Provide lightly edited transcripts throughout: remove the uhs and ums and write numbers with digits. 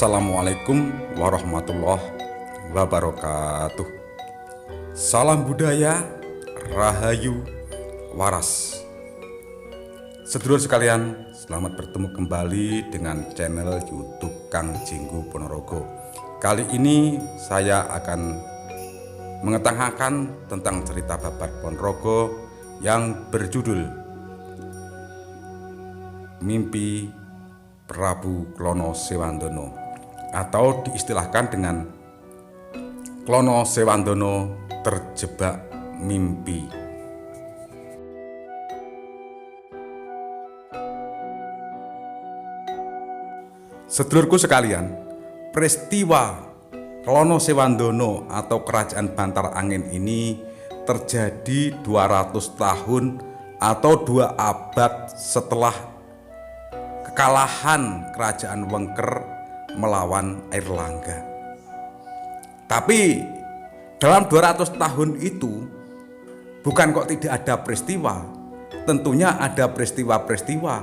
Assalamualaikum warahmatullahi wabarakatuh. Salam budaya, rahayu, waras. Sedulur sekalian, selamat bertemu kembali dengan channel YouTube Kang Jinggu Ponorogo. Kali ini saya akan mengetengahkan tentang cerita Babat Ponorogo yang berjudul Mimpi Prabu Klono Sewandono, atau diistilahkan dengan Klono Sewandono terjebak mimpi. Sedulurku sekalian, peristiwa Klono Sewandono atau Kerajaan Bantar Angin ini terjadi 200 tahun atau 2 abad setelah kekalahan Kerajaan Wengker melawan Airlangga. Tapi dalam 200 tahun itu bukan kok tidak ada peristiwa. Tentunya ada peristiwa-peristiwa,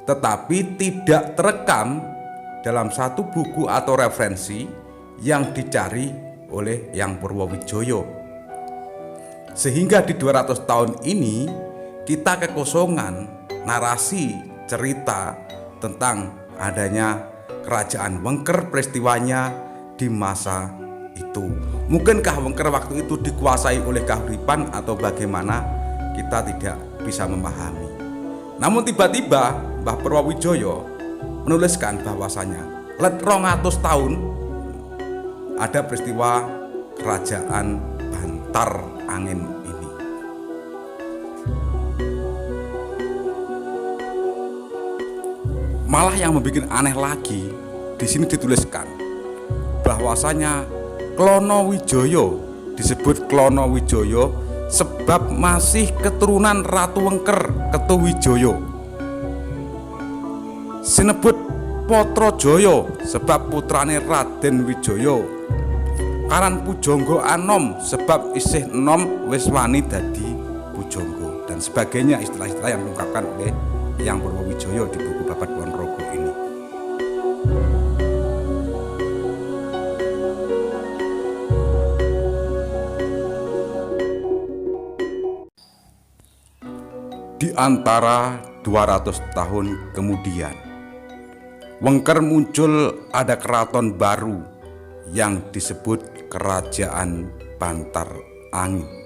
tetapi tidak terekam dalam satu buku atau referensi yang dicari oleh Hyang Purwowijoyo. Sehingga di 200 tahun ini kita kekosongan narasi cerita tentang adanya Kerajaan Wengker, peristiwanya di masa itu. Mungkinkah Wengker waktu itu dikuasai oleh kahuripan atau bagaimana, kita tidak bisa memahami. Namun tiba-tiba Mbah Purwowijoyo menuliskan bahwasanya let 200 tahun ada peristiwa Kerajaan Bantar Angin ini. Malah yang membuat aneh lagi, di sini dituliskan bahwasanya Klono Wijoyo disebut Klono Wijoyo sebab masih keturunan Ratu Wengker Ketuwijoyo. Sinebut Potro Joyo sebab putrane Raden Wijoyo. Karan Pujangga Anom sebab isih enom wis wani dadi pujangga, dan sebagainya, istilah-istilah yang diungkapkan oleh Hyang Purwowijoyo di buku Babat Ponorogo ini. Di antara 200 tahun kemudian, Wengker muncul ada keraton baru yang disebut Kerajaan Bantar Angin.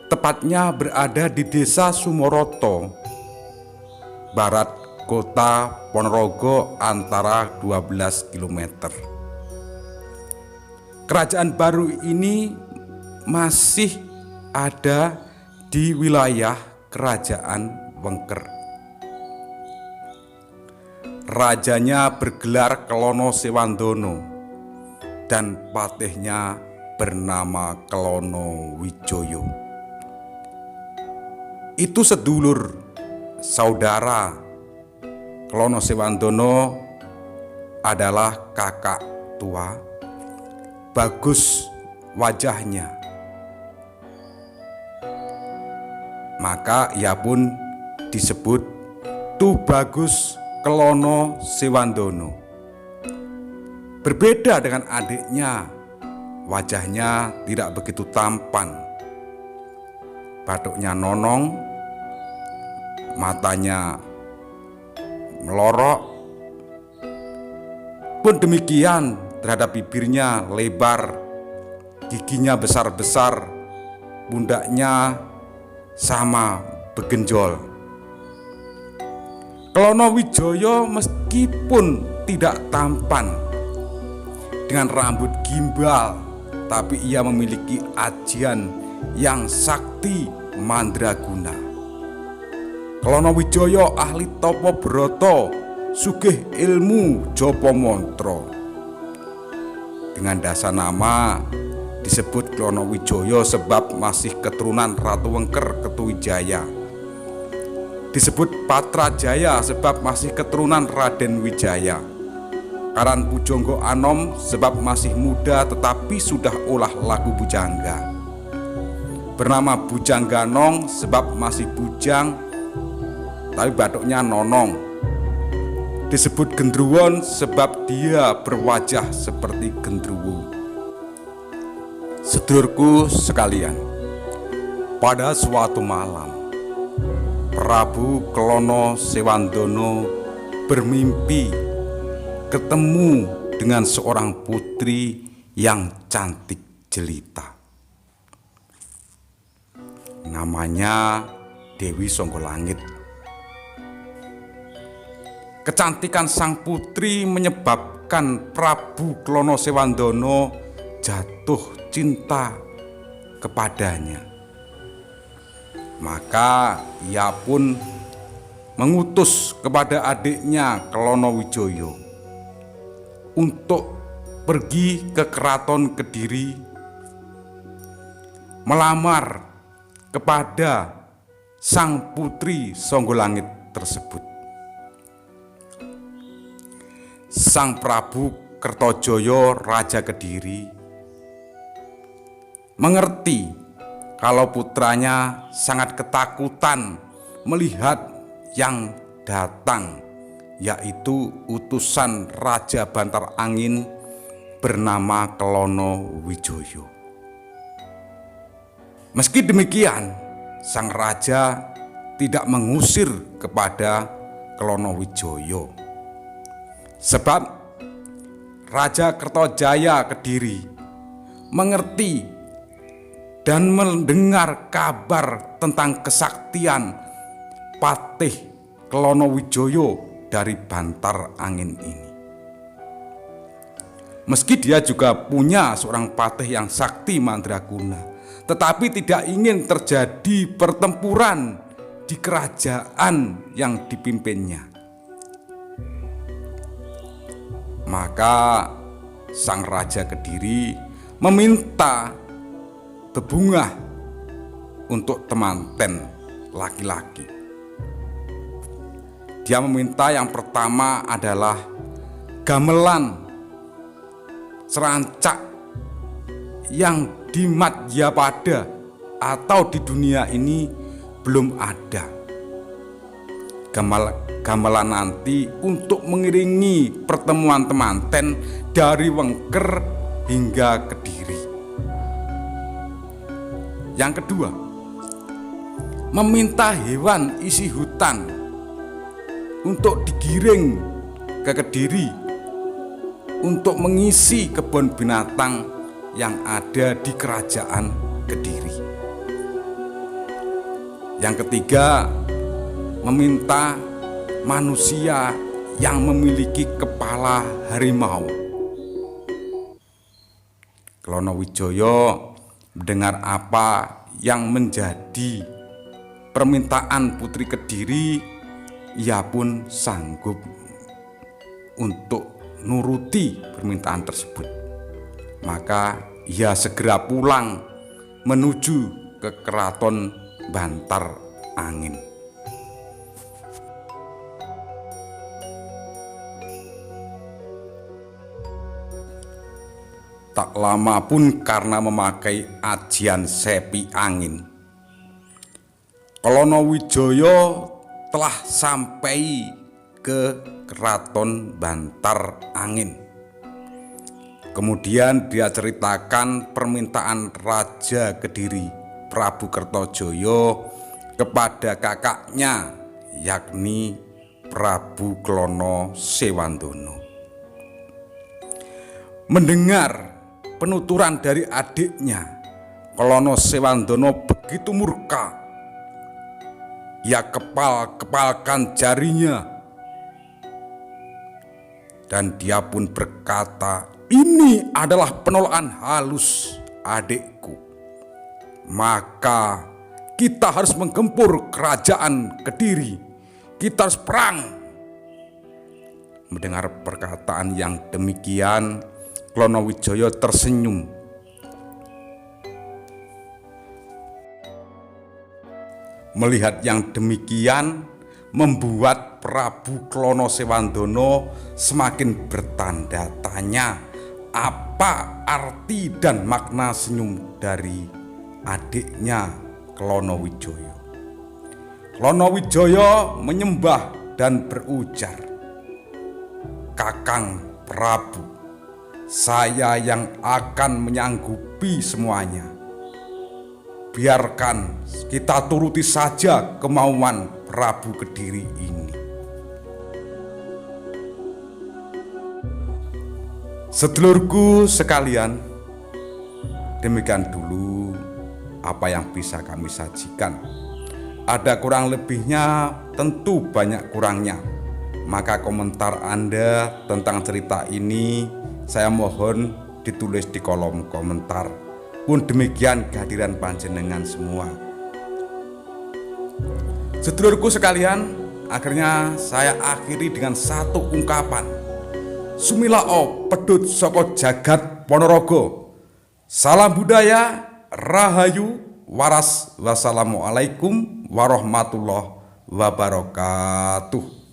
Tepatnya berada di Desa Sumoroto, barat kota Ponorogo antara 12 km. Kerajaan baru ini masih ada di wilayah Kerajaan Wengker. Rajanya bergelar Klono Sewandono dan patihnya bernama Klono Wijoyo. Itu sedulur saudara Klono Sewandono adalah kakak tua, bagus wajahnya. Maka ia pun disebut Tu Bagus Klono Sewandono. Berbeda dengan adiknya, wajahnya tidak begitu tampan. Batuknya nonong, matanya melorok. Pun demikian terhadap bibirnya lebar, giginya besar-besar, pundaknya sama begenjol. Klono Wijoyo meskipun tidak tampan dengan rambut gimbal, tapi ia memiliki ajian yang sakti mandraguna. Klono Wijoyo ahli topo broto, sugih ilmu jopo montro. Dengan dasar nama disebut Klono Wijoyo sebab masih keturunan Ratu Wengker Ketuwijaya. Disebut Patra Jaya sebab masih keturunan Raden Wijaya. Karan Pujangga Anom sebab masih muda tetapi sudah olah laku bujangga. Bernama Bujangganong sebab masih bujang tapi batuknya nonong. disebut gendruwo sebab dia berwajah seperti gendruwo. Sedulurku sekalian, pada suatu malam Prabu Klono Sewandana bermimpi ketemu dengan seorang putri yang cantik jelita. Namanya Dewi Songgolangit. Kecantikan sang putri menyebabkan Prabu Klono Sewandana jatuh cinta kepadanya. Maka ia pun mengutus kepada adiknya Klono Wijaya untuk pergi ke keraton Kediri melamar kepada sang putri Songgolangit tersebut. Sang Prabu Kertajaya Raja Kediri mengerti kalau putranya sangat ketakutan melihat yang datang, yaitu utusan Raja Bantar Angin bernama Klono Wijaya. Meski demikian, sang raja tidak mengusir kepada Klono Wijaya, sebab Raja Kertajaya Kediri mengerti dan mendengar kabar tentang kesaktian Patih Klono Wijaya dari Bantar Angin ini. Meski dia juga punya seorang patih yang sakti mandraguna, tetapi tidak ingin terjadi pertempuran di kerajaan yang dipimpinnya. Maka sang Raja Kediri meminta bebungah untuk temanten laki-laki. Dia meminta yang pertama adalah gamelan serancak yang di Madyapada atau di dunia ini belum ada. Gamelan nanti untuk mengiringi pertemuan temanten dari Wengker hingga Kediri. Yang kedua, meminta hewan isi hutan untuk digiring ke Kediri untuk mengisi kebun binatang yang ada di kerajaan Kediri. Yang ketiga, meminta manusia yang memiliki kepala harimau. Klono Wijaya mendengar apa yang menjadi permintaan Putri Kediri, ia pun sanggup untuk nuruti permintaan tersebut. Maka ia segera pulang menuju ke keraton Bantar Angin. Tak lama pun karena memakai ajian sepi angin, Klono Wijaya telah sampai ke keraton Bantar Angin. Kemudian dia ceritakan permintaan Raja Kediri Prabu Kertajaya kepada kakaknya, yakni Prabu Klono Sewandana. Mendengar penuturan dari adiknya, Klono Sewandana begitu murka. Ia kepal-kepalkan jarinya dan dia pun berkata, "Ini adalah penolakan halus adikku. Maka kita harus menggempur kerajaan Kediri. Kita harus perang." Mendengar perkataan yang demikian, Klono Wijaya tersenyum. Melihat yang demikian membuat Prabu Klono Sewandana semakin bertanda tanya apa arti dan makna senyum dari adiknya Klono Wijaya. Klono Wijaya menyembah dan berujar, Kakang Prabu, saya yang akan menyanggupi semuanya. Biarkan kita turuti saja kemauan Prabu Kediri ini. Sedulurku sekalian, demikian dulu apa yang bisa kami sajikan. Ada kurang lebihnya, tentu banyak kurangnya. Maka komentar Anda tentang cerita ini saya mohon ditulis di kolom komentar. Pun demikian kehadiran panjenengan semua. Sedulurku sekalian, akhirnya saya akhiri dengan satu ungkapan. Sumilao pedut saka jagat Ponorogo. Salam budaya, rahayu, waras. Wassalamualaikum warahmatullahi wabarakatuh.